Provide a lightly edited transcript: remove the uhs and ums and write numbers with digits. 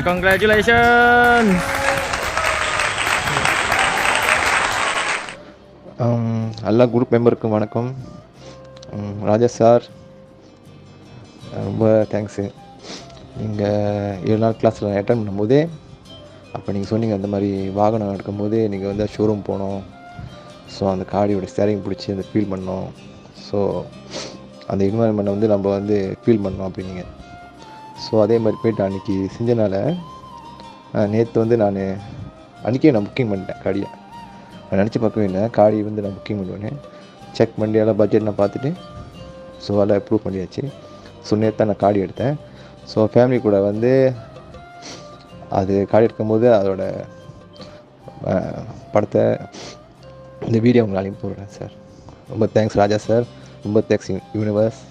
Congratulations. எல்லா group மெம்பருக்கும் வணக்கம். ராஜா sir ரொம்ப தேங்க்ஸு. நீங்கள் 7 நாள் கிளாஸில் அட்டன் பண்ணும்போதே அப்போ நீங்கள் சொன்னீங்க அந்த மாதிரி வாகனம் எடுக்கும்போதே நீங்கள் வந்து ஷோரூம் போனோம். ஸோ அந்த காடியோட ஸ்டேரிங் பிடிச்சி அந்த ஃபீல் பண்ணோம். ஸோ அந்த என்வாயன்மெண்ட்டை வந்து நம்ம வந்து ஃபீல் பண்ணோம் அப்படின்னீங்க. ஸோ அதே மாதிரி போய்ட்டு அன்றைக்கி செஞ்சனால நேற்று வந்து அன்றைக்கே நான் புக்கிங் பண்ணிட்டேன் காடியை. நான் நினச்சி பார்க்கவே இல்லை காடி வந்து நான் புக்கிங் பண்ணுவேன்னு. செக் பண்ணி எல்லாம் பட்ஜெட்லாம் பார்த்துட்டு ஸோ எல்லாம் அப்ரூவ் பண்ணியாச்சு. ஸோ நேற்று தான் நான் காடி எடுத்தேன். ஸோ ஃபேமிலி கூட வந்து அது காடி எடுக்கும்போது அதோட படத்தை இந்த வீடியோ உங்களாலையும் போடுறேன் சார். ரொம்ப தேங்க்ஸ் ராஜா சார். ரொம்ப தேங்க்ஸ் யூனிவர்ஸ்.